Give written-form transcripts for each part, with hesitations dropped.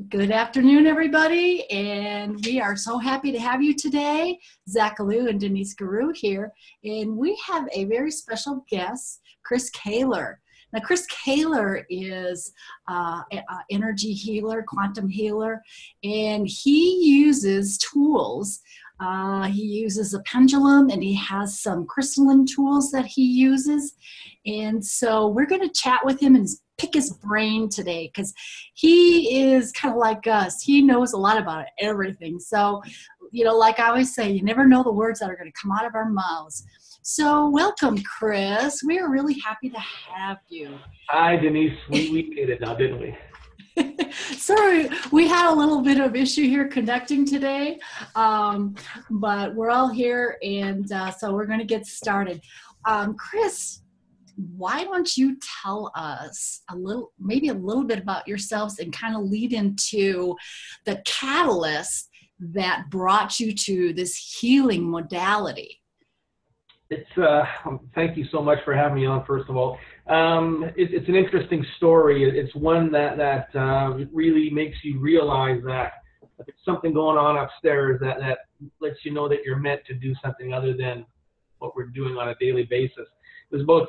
Good afternoon, everybody, and we are so happy to have you today. Zach Alou and Denise Guru here, and we have a very special guest, Chris Kehler. Now, Chris Kehler is an energy healer, quantum healer, and he uses tools. He uses a pendulum, and he has some crystalline tools that he uses. And so we're going to chat with him and pick his brain today because he is kind of like us. He knows a lot about everything. So, like I always say, you never know the words that are going to come out of our mouths. So welcome, Chris. We are really happy to have you. Hi, Denise. We did it now, didn't we? Sorry, we had a little bit of issue here connecting today, but we're all here, and so we're going to get started. Chris, why don't you tell us maybe a little bit about yourselves and kind of lead into the catalyst that brought you to this healing modality? Thank you so much for having me on, first of all. It's an interesting story. It's one that really makes you realize that there's something going on upstairs that lets you know that you're meant to do something other than what we're doing on a daily basis. It was about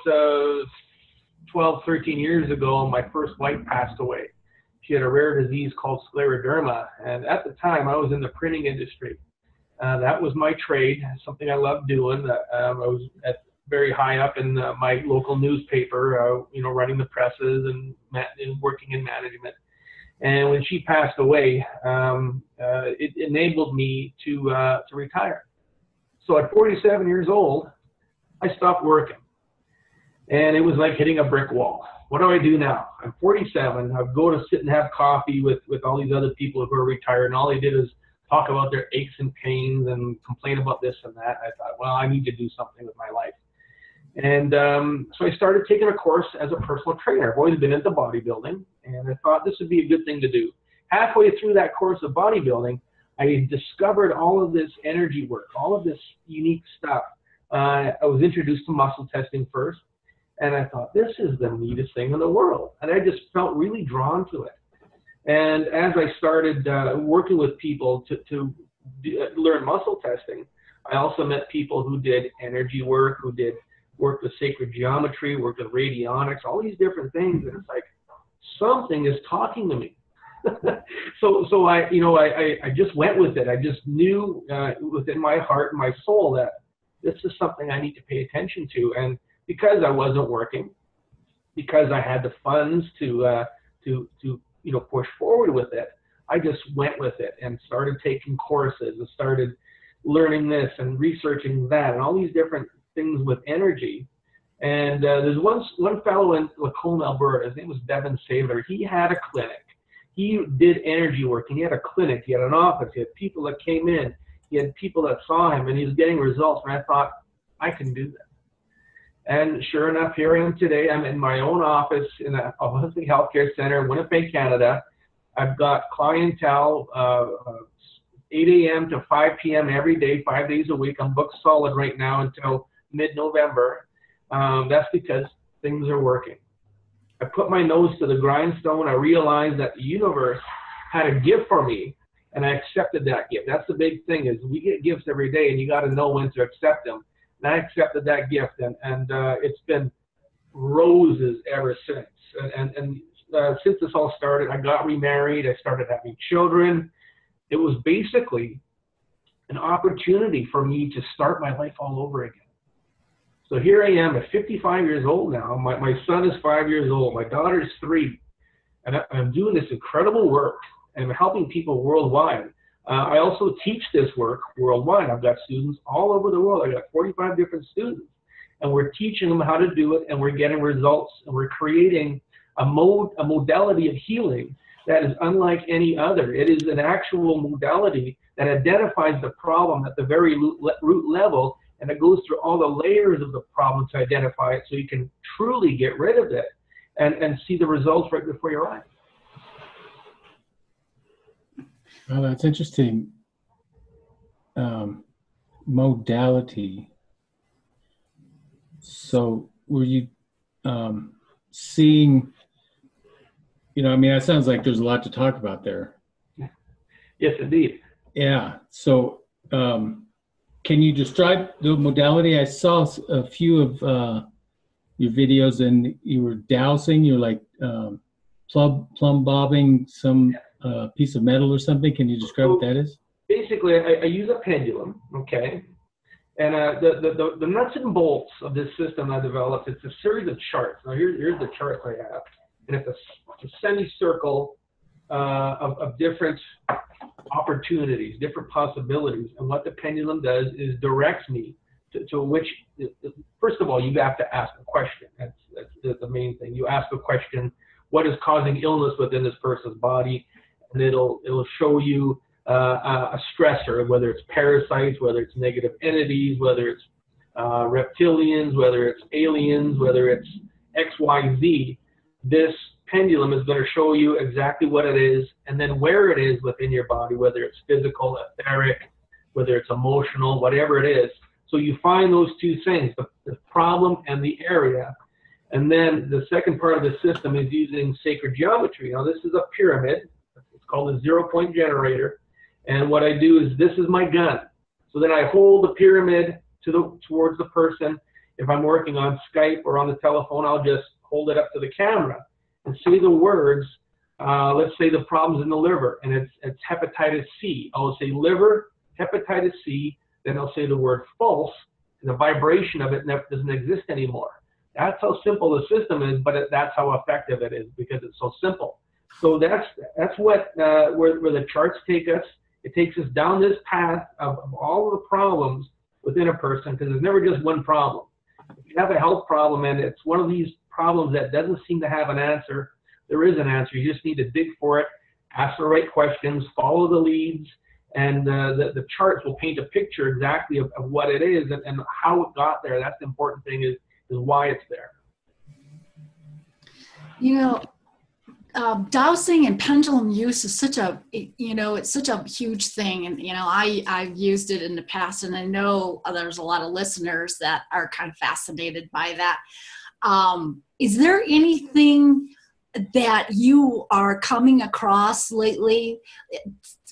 12, 13 years ago, my first wife passed away. She had a rare disease called scleroderma, and at the time I was in the printing industry. That was my trade, something I loved doing. I was very high up in my local newspaper, running the presses and working in management. And when she passed away, it enabled me to retire. So at 47 years old, I stopped working. And it was like hitting a brick wall. What do I do now? I'm 47. I go to sit and have coffee with all these other people who are retired, and all they did is talk about their aches and pains and complain about this and that. I thought, well, I need to do something with my life. And so I started taking a course as a personal trainer. I've always been into bodybuilding, and I thought this would be a good thing to do. Halfway through that course of bodybuilding, I discovered all of this energy work, all of this unique stuff. I was introduced to muscle testing first, and I thought, this is the neatest thing in the world. And I just felt really drawn to it. And as I started working with people to learn muscle testing, I also met people who did energy work, who did work with sacred geometry, worked with radionics, all these different things. And it's like, something is talking to me. so I just went with it. I just knew within my heart and my soul that this is something I need to pay attention to. And because I wasn't working, because I had the funds to push forward with it, I just went with it and started taking courses and started learning this and researching that and all these different things with energy. And there's one fellow in Lacombe, Alberta. His name was Bevan Saylor. He had a clinic. He did energy work, and he had a clinic. He had an office. He had people that came in. He had people that saw him, and he was getting results. And I thought, I can do that. And sure enough, here I am today. I'm in my own office in a holistic healthcare center in Winnipeg, Canada. I've got clientele 8 a.m. to 5 p.m. every day, 5 days a week. I'm booked solid right now until mid-November. That's because things are working. I put my nose to the grindstone. I realized that the universe had a gift for me, and I accepted that gift. That's the big thing, is we get gifts every day, and you got to know when to accept them. And I accepted that gift, and it's been roses ever since. And since this all started, I got remarried. I started having children. It was basically an opportunity for me to start my life all over again. So here I am at 55 years old now. My son is 5 years old. My daughter is 3. And I'm doing this incredible work, and I'm helping people worldwide. I also teach this work worldwide. I've got students all over the world. I've got 45 different students, and we're teaching them how to do it, and we're getting results, and we're creating a modality of healing that is unlike any other. It is an actual modality that identifies the problem at the very root level, and it goes through all the layers of the problem to identify it so you can truly get rid of it and see the results right before your eyes. Well, that's interesting. Modality. So were you seeing, I mean, that sounds like there's a lot to talk about there. Yes, indeed. Yeah. So, can you describe the modality? I saw a few of your videos, and you were dowsing. You're like plumb bobbing some piece of metal or something. Can you describe what that is? Basically, I use a pendulum, okay? And the nuts and bolts of this system I developed, it's a series of charts. Now, here's the charts I have. And it's a semicircle of different opportunities, different possibilities. And what the pendulum does is directs me to which, first of all, you have to ask a question. That's the main thing. You ask a question, what is causing illness within this person's body? And it'll show you a stressor, whether it's parasites, whether it's negative entities, whether it's reptilians, whether it's aliens, whether it's X, Y, Z. This pendulum is going to show you exactly what it is and then where it is within your body, whether it's physical, etheric, whether it's emotional, whatever it is. So you find those two things, the problem and the area. And then the second part of the system is using sacred geometry. Now, this is a pyramid. It's called a 0-point generator. And what I do is, this is my gun. So then I hold the pyramid towards the person. If I'm working on Skype or on the telephone, I'll just hold it up to the camera and say the words. Let's say the problem's in the liver, and it's hepatitis C. I'll say liver, hepatitis C. Then I'll say the word false, and the vibration of it doesn't exist anymore. That's how simple the system is, but that's how effective it is because it's so simple. So that's what where the charts take us. It takes us down this path of all of the problems within a person, because there's never just one problem. If you have a health problem and it's one of these problems that doesn't seem to have an answer, there is an answer. You just need to dig for it, ask the right questions, follow the leads, and the charts will paint a picture exactly of what it is and how it got there. That's the important thing, is why it's there. You know, dowsing and pendulum use is such a, it's such a huge thing. And, I've used it in the past, and I know there's a lot of listeners that are kind of fascinated by that. Is there anything that you are coming across lately,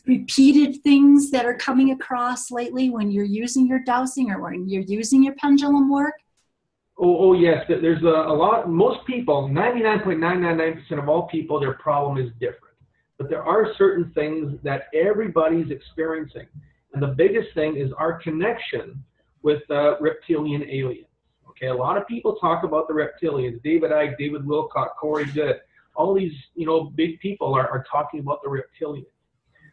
repeated things that are coming across lately when you're using your dowsing or when you're using your pendulum work? Oh yes, there's a lot. Most people, 99.999% of all people, their problem is different. But there are certain things that everybody's experiencing. And the biggest thing is our connection with reptilian aliens. Okay, a lot of people talk about the reptilians. David Icke, David Wilcock, Corey Goode, all these big people are talking about the reptilians.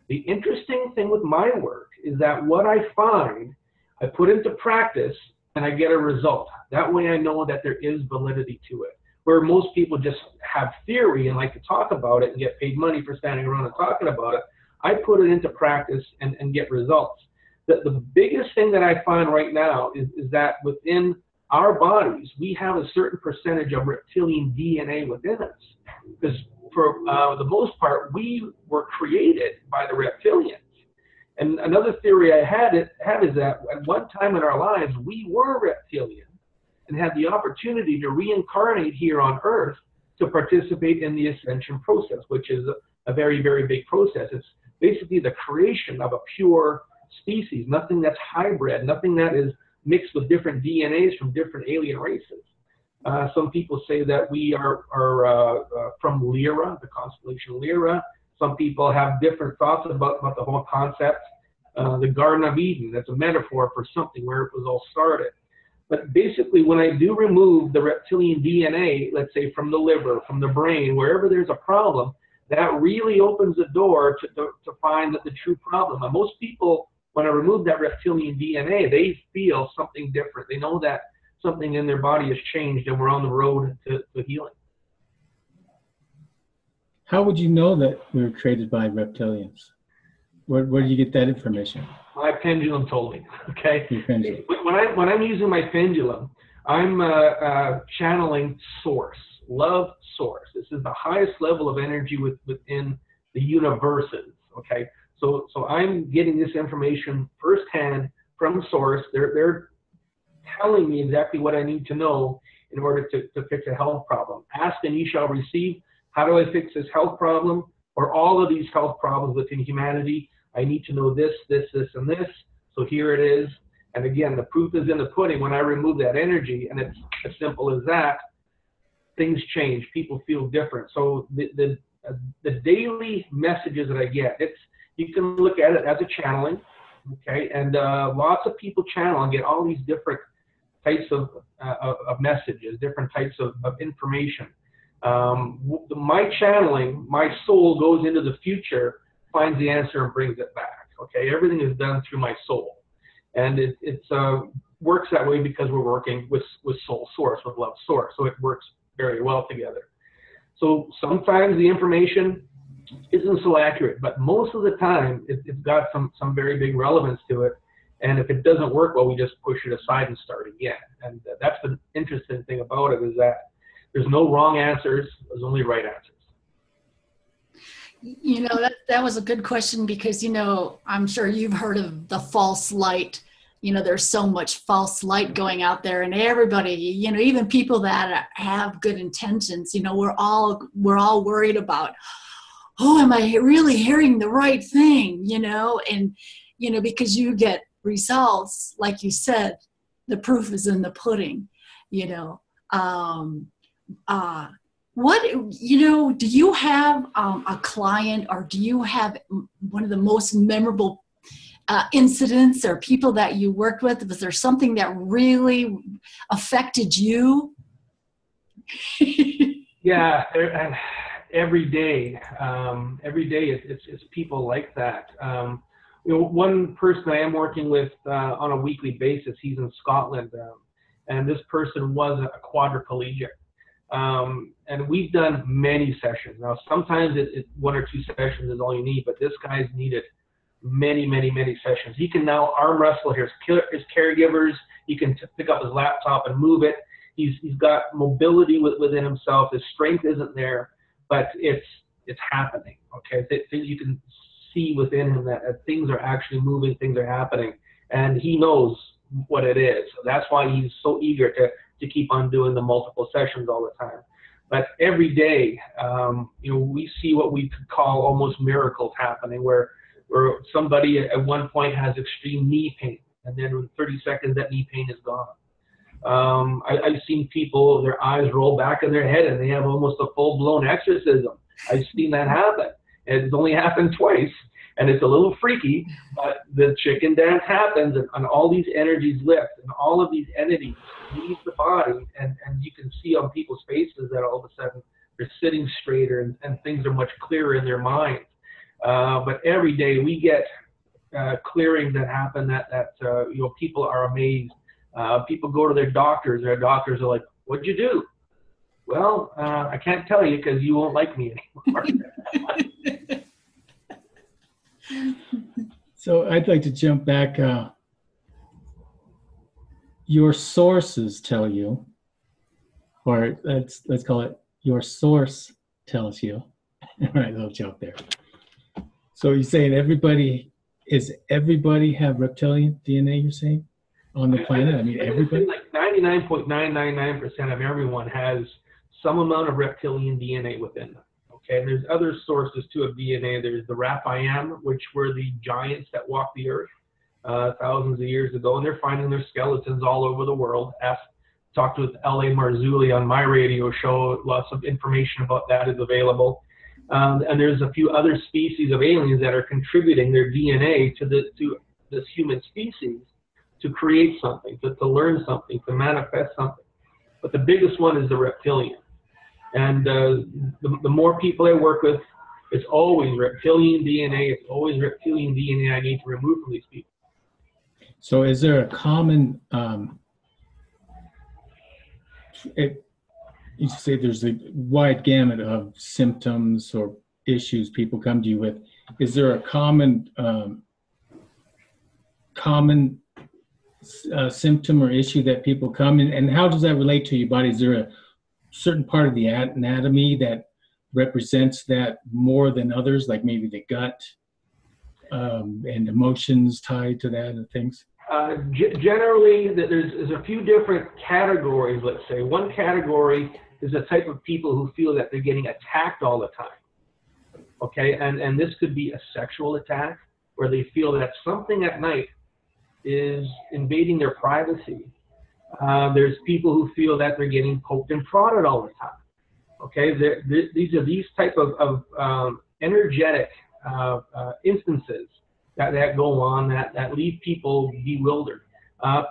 The interesting thing with my work is that what I find, I put into practice, and I get a result. That way I know that there is validity to it. Where most people just have theory and like to talk about it and get paid money for standing around and talking about it, I put it into practice and get results. The biggest thing that I find right now is that within our bodies, we have a certain percentage of reptilian DNA within us. Because for the most part, we were created by the reptilians. And another theory I have is that at one time in our lives, we were reptilian and had the opportunity to reincarnate here on Earth to participate in the ascension process, which is a very, very big process. It's basically the creation of a pure species, nothing that's hybrid, nothing that is mixed with different DNAs from different alien races. Some people say that we are from Lyra, the constellation Lyra. Some people have different thoughts about the whole concept. The Garden of Eden, that's a metaphor for something where it was all started. But basically, when I do remove the reptilian DNA, let's say from the liver, from the brain, wherever there's a problem, that really opens the door to find the true problem. And most people, when I remove that reptilian DNA, they feel something different. They know that something in their body has changed and we're on the road to healing. How would you know that we were created by reptilians? Where do you get that information? My pendulum told me. Okay. Your pendulum. When I'm using my pendulum, I'm channeling source, love source. This is the highest level of energy within the universes. Okay. So I'm getting this information firsthand from source. They're telling me exactly what I need to know in order to fix a health problem. Ask and you shall receive. How do I fix this health problem or all of these health problems within humanity? I need to know this, this, this, and this. So here it is. And again, the proof is in the pudding. When I remove that energy, and it's as simple as that, things change. People feel different. So the daily messages that I get, you can look at it as a channeling, okay? And lots of people channel and get all these different types of messages, different types of information. My channeling, my soul goes into the future, finds the answer and brings it back, okay? Everything is done through my soul. And it works that way because we're working with soul source, with love source. So it works very well together. So sometimes the information isn't so accurate, but most of the time it's got some very big relevance to it. And if it doesn't work well, we just push it aside and start again. And that's the interesting thing about it, is that there's no wrong answers, there's only right answers. You know, that was a good question, because, you know, I'm sure you've heard of the false light. You know, there's so much false light going out there, and everybody, you know, even people that have good intentions, you know, we're all worried about, oh, am I really hearing the right thing? You know, and, you know, because you get results, like you said, the proof is in the pudding, you know. What, you know, do you have a client, or do you have one of the most memorable incidents or people that you worked with? Was there something that really affected you? Yeah, and every day it's people like that. You know, one person I am working with on a weekly basis, he's in Scotland, and this person was a quadriplegic. And we've done many sessions. Now, sometimes one or two sessions is all you need, but this guy's needed many, many, many sessions. He can now arm wrestle his caregivers. He can pick up his laptop and move it. He's got mobility within himself. His strength isn't there, but it's happening. Okay, you can see within him that things are actually moving, things are happening, and he knows what it is. So that's why he's so eager to keep on doing the multiple sessions all the time. But every day, you know, we see what we could call almost miracles happening, where somebody at one point has extreme knee pain, and then in 30 seconds that knee pain is gone. I've seen people, their eyes roll back in their head and they have almost a full-blown exorcism. I've seen that happen. It's only happened twice, and it's a little freaky, but the chicken dance happens, and all these energies lift, and all of these entities leave the body, and you can see on people's faces that all of a sudden they're sitting straighter, and things are much clearer in their minds. But every day we get clearings that happen that you know, people are amazed. People go to their doctors are like, "What'd you do?" "Well, I can't tell you because you won't like me anymore." So I'd like to jump back. Your sources tell you, or let's call it your source tells you. All right, little joke there. So you're saying everybody have reptilian DNA, you're saying, on the planet? I mean, everybody? Like 99.999% of everyone has some amount of reptilian DNA within them. Okay, and there's other sources too of DNA. There's the Raphaim, which were the giants that walked the earth thousands of years ago, and they're finding their skeletons all over the world. Talked with L.A. Marzulli on my radio show. Lots of information about that is available. And there's a few other species of aliens that are contributing their DNA to this human species to create something, to learn something, to manifest something. But the biggest one is the reptilian. And the more people I work with, it's always reptilian DNA. It's always reptilian DNA I need to remove from these people. So is there a common, you say there's a wide gamut of symptoms or issues people come to you with. Is there a common symptom or issue that people come in, and how does that relate to your body? Is there a certain part of the anatomy that represents that more than others, like maybe the gut and emotions tied to that and things? Generally, there's a few different categories, let's say. One category is the type of people who feel that they're getting attacked all the time. Okay, and this could be a sexual attack. where they feel that something at night is invading their privacy. There's people who feel that they're getting poked and prodded all the time. Okay, these are these type of energetic instances that go on that leave people bewildered.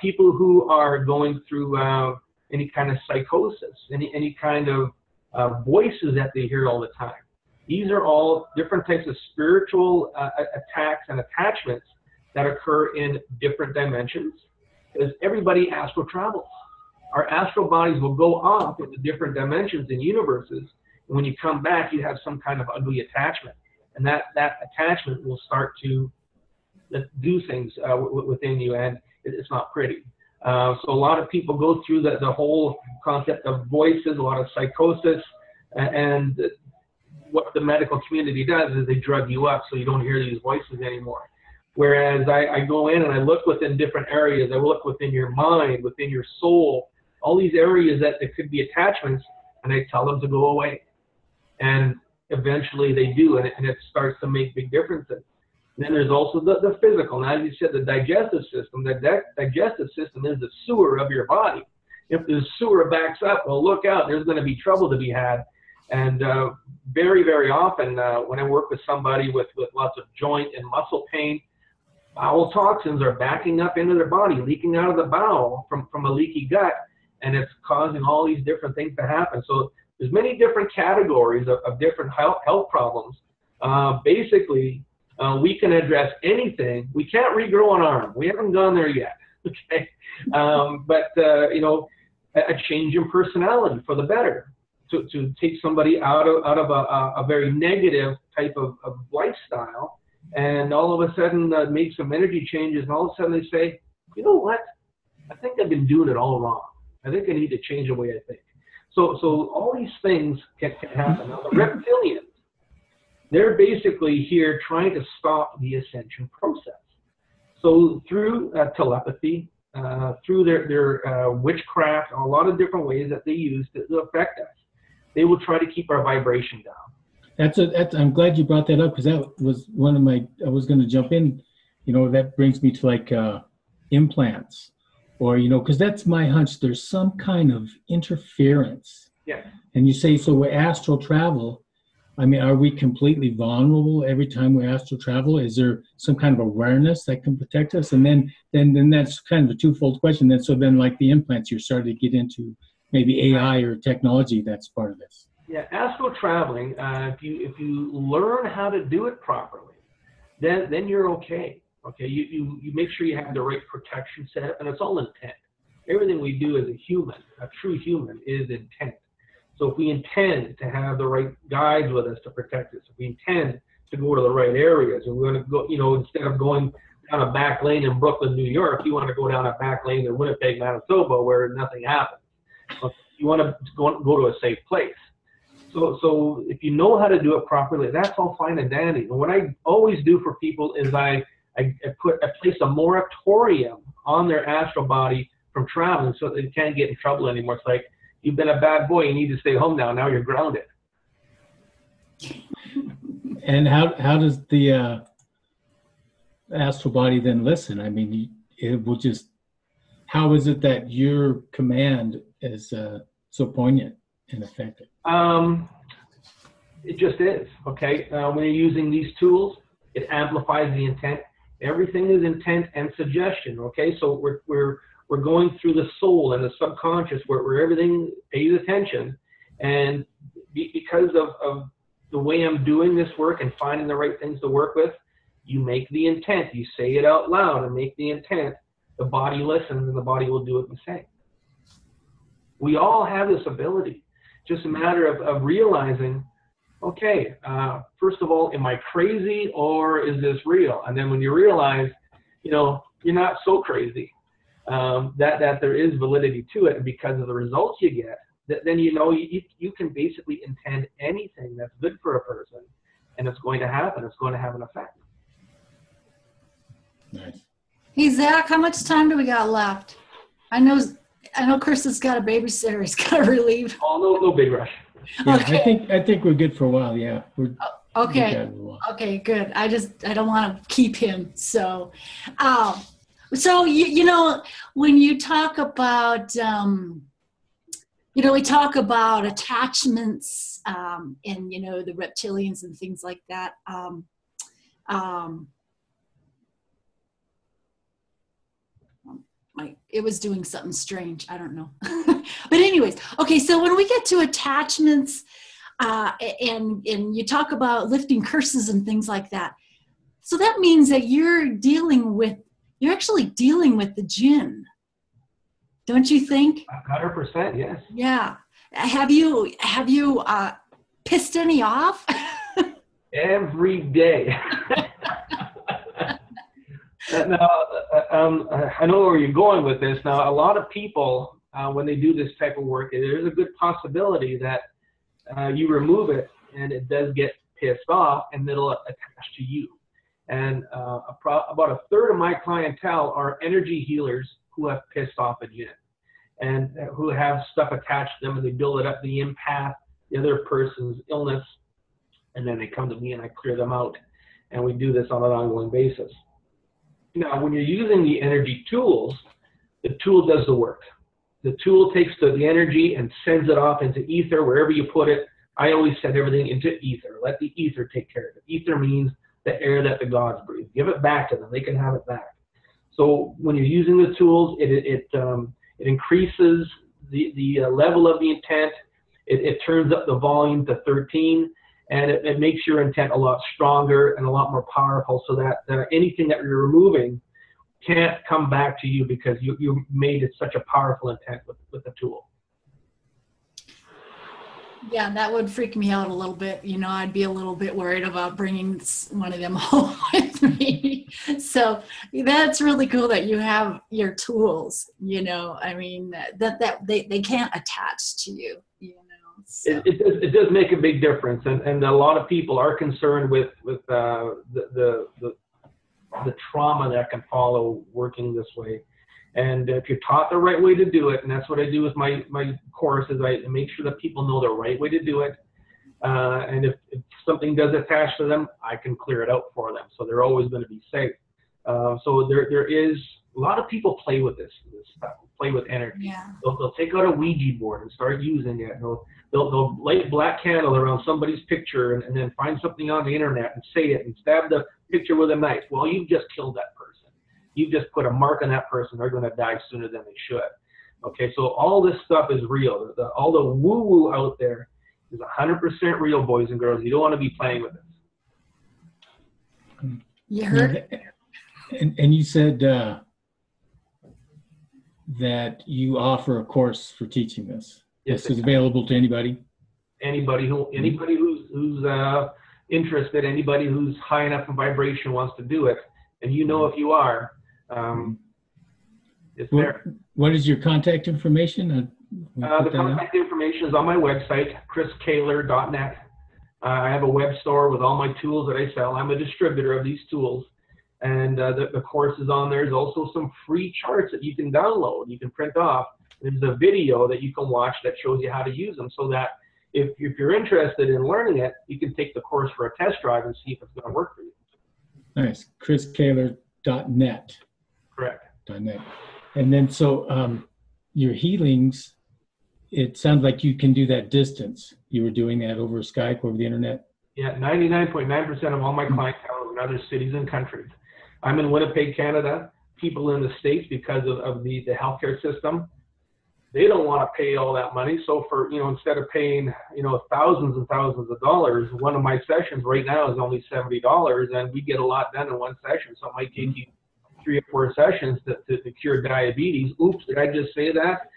People who are going through any kind of psychosis, any kind of voices that they hear all the time. These are all different types of spiritual attacks and attachments that occur in different dimensions, because everybody astral travels. Our astral bodies will go up into different dimensions and universes, and when you come back, you have some kind of ugly attachment, and that attachment will start to do things within you, and it's not pretty. So a lot of people go through the whole concept of voices, a lot of psychosis, and what the medical community does is they drug you up so you don't hear these voices anymore. Whereas I go in and I look within different areas. I look within your mind, within your soul, all these areas that could be attachments, and I tell them to go away. And eventually they do, and it starts to make big differences. And then there's also the physical. Now, as you said, the digestive system. That digestive system is the sewer of your body. If the sewer backs up, well, look out. There's going to be trouble to be had. And very, very often when I work with somebody with lots of joint and muscle pain, bowel toxins are backing up into their body, leaking out of the bowel from a leaky gut, and it's causing all these different things to happen. So there's many different categories of different health problems. Basically, we can address anything. We can't regrow an arm. We haven't gone there yet. Okay, but you know, a change in personality for the better, to take somebody out of a very negative type of lifestyle, and all of a sudden make some energy changes, and all of a sudden they say, you know what? I think I've been doing it all wrong. I think I need to change the way I think. So all these things can happen. Now, the reptilians, they're basically here trying to stop the ascension process. So through telepathy, through their witchcraft, a lot of different ways that they use to affect us, they will try to keep our vibration down. I'm glad you brought that up, because that was one of my, I was going to jump in, you know, that brings me to like implants, or, you know, because that's my hunch, there's some kind of interference. Yeah. And you say, so with astral travel, I mean, are we completely vulnerable every time we astral travel? Is there some kind of awareness that can protect us? And then that's kind of a twofold question. Then like the implants, you're starting to get into maybe AI or technology that's part of this. Yeah, astral traveling, if you learn how to do it properly, then you're okay. Okay, you make sure you have the right protection set up, and it's all intent. Everything we do as a human, a true human, is intent. So if we intend to have the right guides with us to protect us, if we intend to go to the right areas, and we're going to go, you know, instead of going down a back lane in Brooklyn, New York, you want to go down a back lane in Winnipeg, Manitoba, where nothing happens. You want to go to a safe place. So if you know how to do it properly, that's all fine and dandy. And what I always do for people is I place a moratorium on their astral body from traveling, so that they can't get in trouble anymore. It's like, you've been a bad boy, you need to stay home now. Now you're grounded. And how does the astral body then listen? I mean, it will just, how is it that your command is so poignant and effective? It just is, okay? When you're using these tools, it amplifies the intent. Everything is intent and suggestion, okay? So we're going through the soul and the subconscious where everything pays attention. And because of the way I'm doing this work and finding the right things to work with, you make the intent. You say it out loud and make the intent. The body listens, and the body will do what you say. We all have this ability. Just a matter of realizing, okay, first of all, am I crazy or is this real? And then when you realize, you know, you're not so crazy, that there is validity to it, and because of the results you get, then you know you can basically intend anything that's good for a person, and it's going to happen. It's going to have an effect. Nice. Hey, Zach, how much time do we got left? I know Chris has got a babysitter he's got to relieve. Oh, no big rush. Yeah, Okay. I think we're good for a while. Yeah. Okay. Okay, good. I don't want to keep him. So, you know, when you talk about, you know, we talk about attachments, and, you know, the reptilians and things like that. It was doing something strange. I don't know. But anyways, okay, so when we get to attachments, and you talk about lifting curses and things like that, so that means that you're actually dealing with the jinn, don't you think? 100%, yes. Yeah. Have you pissed any off? Every day. Now, I know where you're going with this. Now, a lot of people, when they do this type of work, there's a good possibility that you remove it and it does get pissed off and it'll attach to you. And about a third of my clientele are energy healers who have pissed off a jinn and who have stuff attached to them, and they build it up, the empath, the other person's illness, and then they come to me and I clear them out. And we do this on an ongoing basis. Now, when you're using the energy tools, the tool does the work. The tool takes the energy and sends it off into ether, wherever you put it. I always send everything into ether. Let the ether take care of it. Ether means the air that the gods breathe. Give it back to them. They can have it back. So when you're using the tools, it increases the level of the intent. It turns up the volume to 13, and it makes your intent a lot stronger and a lot more powerful, so that anything that you're removing can't come back to you, because you made it such a powerful intent with the tool. Yeah, that would freak me out a little bit. You know, I'd be a little bit worried about bringing one of them home with me. So that's really cool that you have your tools, you know. I mean, that they can't attach to you, you know. So. It does make a big difference, and a lot of people are concerned with the trauma that can follow working this way. And if you're taught the right way to do it, and that's what I do with my courses, I make sure that people know the right way to do it. And if something does attach to them, I can clear it out for them. So they're always going to be safe. So there is a lot of people play with this stuff, play with energy. Yeah. They'll take out a Ouija board and start using it. They'll light a black candle around somebody's picture and then find something on the internet and say it and stab the picture with a knife. Well, you've just killed that person. You've just put a mark on that person. They're going to die sooner than they should. Okay, so all this stuff is real. All the woo-woo out there is 100% real, boys and girls. You don't want to be playing with this. You heard? And you said that you offer a course for teaching this. Yes, this is available to anybody. Anybody who's interested, anybody who's high enough in vibration wants to do it, and you know if you are, it's there. What is your contact information? The contact information is on my website, krystalline.net. I have a web store with all my tools that I sell. I'm a distributor of these tools. And the course is on there. There's also some free charts that you can download, you can print off. There's a video that you can watch that shows you how to use them, so that if you're interested in learning it, you can take the course for a test drive and see if it's going to work for you. Nice. krystalline.net. Correct. .net. And then so your healings, it sounds like you can do that distance. You were doing that over Skype, over the internet? Yeah, 99.9% of all my clientele are in other cities and countries. I'm in Winnipeg, Canada. People in the States, because of the healthcare system, they don't want to pay all that money. So for, instead of paying, thousands and thousands of dollars, one of my sessions right now is only $70, and we get a lot done in one session. So it might take you 3 or 4 sessions to cure diabetes. Oops, did I just say that?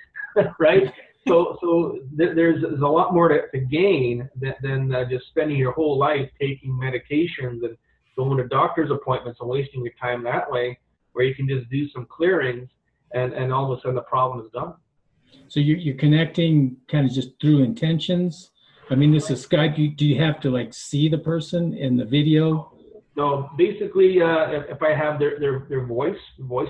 Right? So there's a lot more to gain than just spending your whole life taking medications and going to doctor's appointments and wasting your time that way, where you can just do some clearings and all of a sudden the problem is done. So you're connecting kind of just through intentions? I mean, this is Skype. Do you have to see the person in the video? No, basically, if I have their voice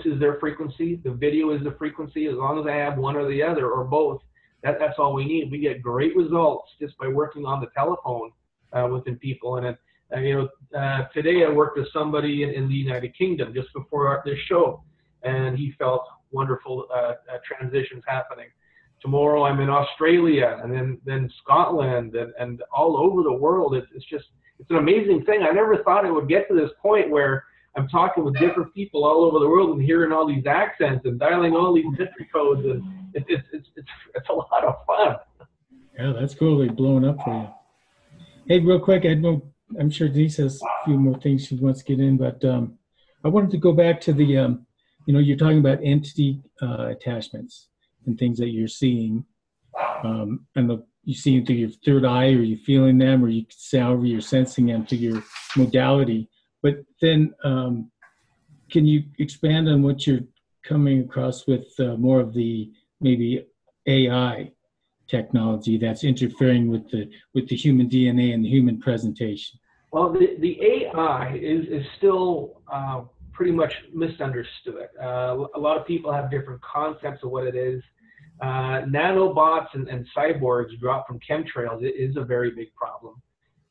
is their frequency, the video is the frequency. As long as I have one or the other or both, that's all we need. We get great results just by working on the telephone within people. And Today I worked with somebody in the United Kingdom just before this show, and he felt wonderful transitions happening. Tomorrow I'm in Australia, and then Scotland, and all over the world. It's an amazing thing. I never thought it would get to this point where I'm talking with different people all over the world and hearing all these accents and dialing all these country codes, and it's a lot of fun. Yeah, that's cool. They're blowing up for you. Hey, real quick, I'm sure Denise has a few more things she wants to get in, but I wanted to go back to the, you're talking about entity attachments and things that you're seeing. And you see them through your third eye, or you feeling them, or you however you're sensing them through your modality. But then can you expand on what you're coming across with more of the maybe AI technology that's interfering with the human DNA and the human presentation? Well, the AI is still pretty much misunderstood. A lot of people have different concepts of what it is. Nanobots and cyborgs dropped from chemtrails is a very big problem.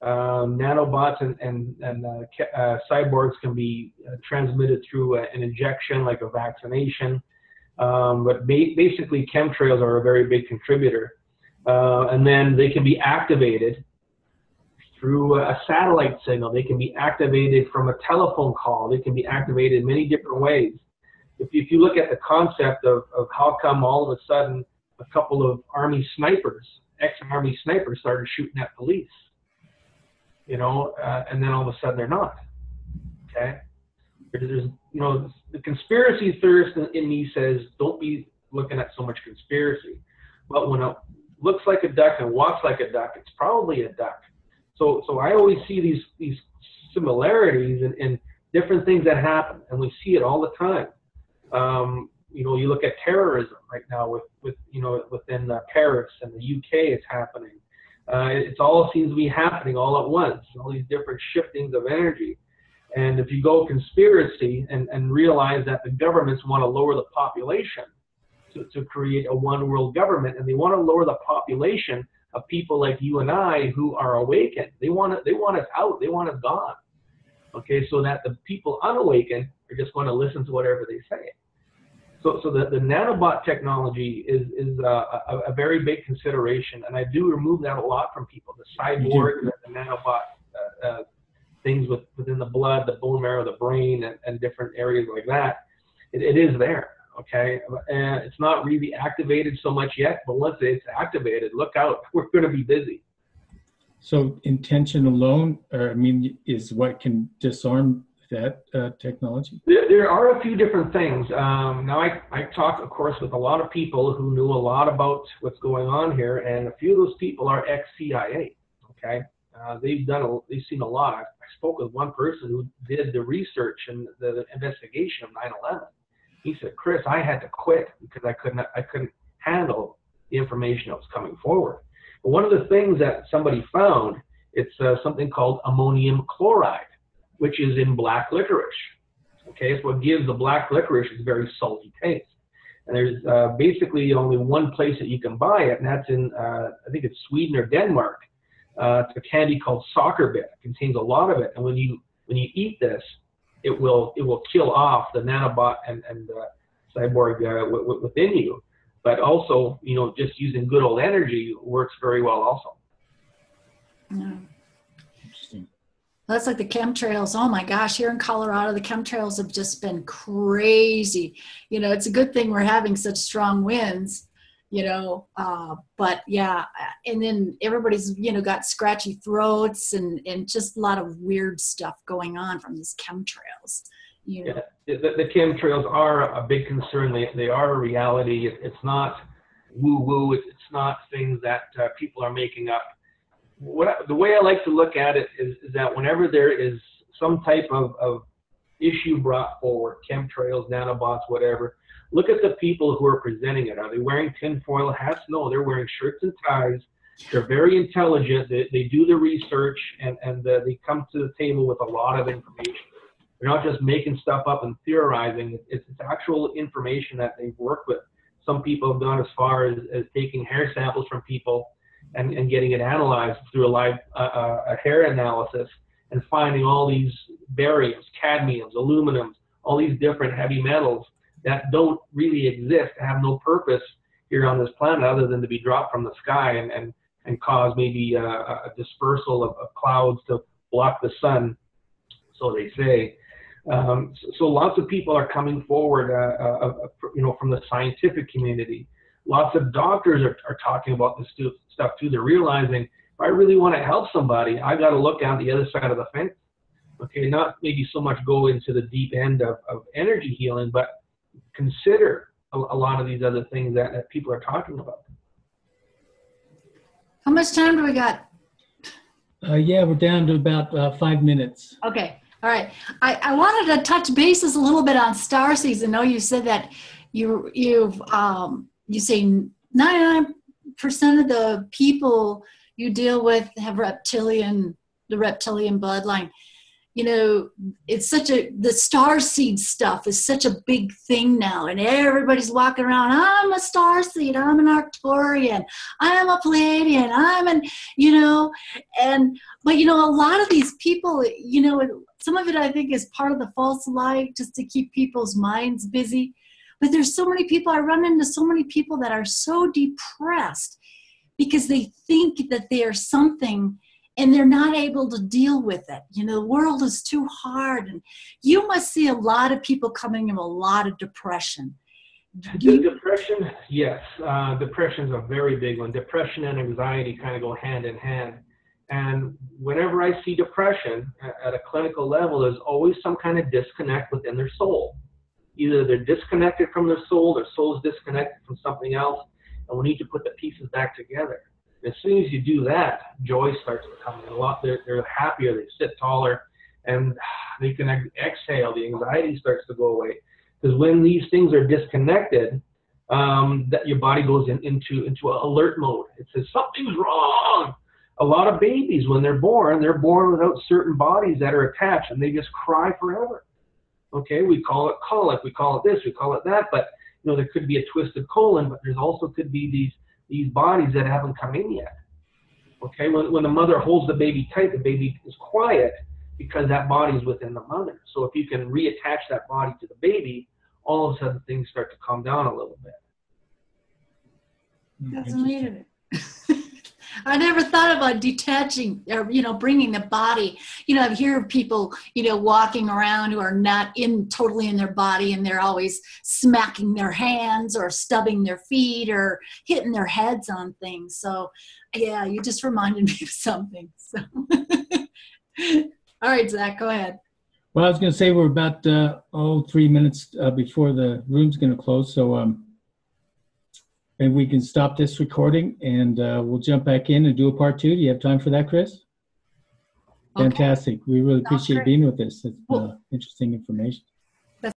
Nanobots and cyborgs can be transmitted through an injection, like a vaccination. But basically, chemtrails are a very big contributor. And then they can be activated through a satellite signal. They can be activated from a telephone call. They can be activated in many different ways. If you look at the concept of how come all of a sudden a couple of Army snipers, ex-Army snipers, started shooting at police, and then all of a sudden they're not. Okay, there's the conspiracy theorist in me says don't be looking at so much conspiracy, but when it looks like a duck and walks like a duck, it's probably a duck. So I always see these similarities in different things that happen, and we see it all the time. You look at terrorism right now within Paris and the UK, it's happening. It all seems to be happening all at once, all these different shiftings of energy. And if you go conspiracy and realize that the governments want to lower the population to create a one world government, and they want to lower the population of people like you and I who are awakened. They want us out. They want us gone. Okay, so that the people unawakened are just going to listen to whatever they say. So the nanobot technology is a very big consideration, and I do remove that a lot from people. The cyborg, the nanobot things within the blood, the bone marrow, the brain, and different areas like that. It is there, okay? And it's not really activated so much yet, but once it's activated, look out. We're going to be busy. So intention alone, is what can disarm that technology? There are a few different things. Now, I talk, of course, with a lot of people who knew a lot about what's going on here, and a few of those people are ex-CIA, okay? They've seen a lot. I spoke with one person who did the research and the investigation of 9/11. He said, "Chris, I had to quit because I couldn't handle the information that was coming forward." But one of the things that somebody found, it's something called ammonium chloride, which is in black licorice. Okay, it's what gives the black licorice its very salty taste. And there's basically only one place that you can buy it, and that's in I think it's Sweden or Denmark. It's a candy called soccer bit. It contains a lot of it, and when you eat this, it will kill off the nanobot and cyborg within you. But also, just using good old energy works very well also. Yeah. Interesting. That's like the chemtrails. Oh my gosh, here in Colorado, the chemtrails have just been crazy. It's a good thing we're having such strong winds, but yeah, and then everybody's, got scratchy throats and just a lot of weird stuff going on from these chemtrails. Yeah, the chemtrails are a big concern. They are a reality. It's not woo-woo. It's not things that people are making up. The way I like to look at it is that whenever there is some type of issue brought forward, chemtrails, nanobots, whatever, look at the people who are presenting it. Are they wearing tinfoil hats? No, they're wearing shirts and ties. They're very intelligent. They do the research, and they come to the table with a lot of information. They're not just making stuff up and theorizing. It's actual information that they've worked with. Some people have gone as far as taking hair samples from people and getting it analyzed through a live hair analysis and finding all these bariums, cadmiums, aluminums, all these different heavy metals that don't really exist, have no purpose here on this planet other than to be dropped from the sky and cause maybe a dispersal of clouds to block the sun, so they say. So lots of people are coming forward, from the scientific community. Lots of doctors are talking about this stuff too. They're realizing, if I really want to help somebody, I got to look out the other side of the fence. Okay, not maybe so much go into the deep end of energy healing, but consider a lot of these other things that people are talking about. How much time do we got? Yeah, we're down to about 5 minutes. Okay. All right. I wanted to touch bases a little bit on starseeds. I know you said that you say 99% of the people you deal with have the reptilian bloodline. You know, it's the starseed stuff is such a big thing now, and everybody's walking around, I'm a starseed, I'm an Arcturian, I'm a Pleiadian, but a lot of these people, some of it I think is part of the false light, just to keep people's minds busy. But there's so many people, I run into so many people that are so depressed because they think that they are something and they're not able to deal with it. The world is too hard. And you must see a lot of people coming in a lot of depression. Depression, yes. Depression is a very big one. Depression and anxiety kind of go hand in hand. And whenever I see depression at a clinical level, there's always some kind of disconnect within their soul. Either they're disconnected from their soul's disconnected from something else, and we need to put the pieces back together. As soon as you do that, joy starts to come in. They're happier, they sit taller, and they can exhale. The anxiety starts to go away. Because when these things are disconnected, that your body goes into alert mode. It says something's wrong. A lot of babies, when they're born without certain bodies that are attached, and they just cry forever. Okay, we call it colic, we call it this, we call it that, but there could be a twisted colon, but there's also could be these bodies that haven't come in yet. Okay, when the mother holds the baby tight, the baby is quiet because that body is within the mother. So if you can reattach that body to the baby, all of a sudden things start to calm down a little bit. That's amazing. I never thought about detaching or, bringing the body. I hear people, walking around who are not totally in their body, and they're always smacking their hands or stubbing their feet or hitting their heads on things. So, yeah, you just reminded me of something. So, all right, Zach, go ahead. Well, I was going to say we're about 3 minutes before the room's going to close. So, and we can stop this recording, and we'll jump back in and do a part 2. Do you have time for that, Chris? Okay. Fantastic. We really appreciate being with us. It's interesting information.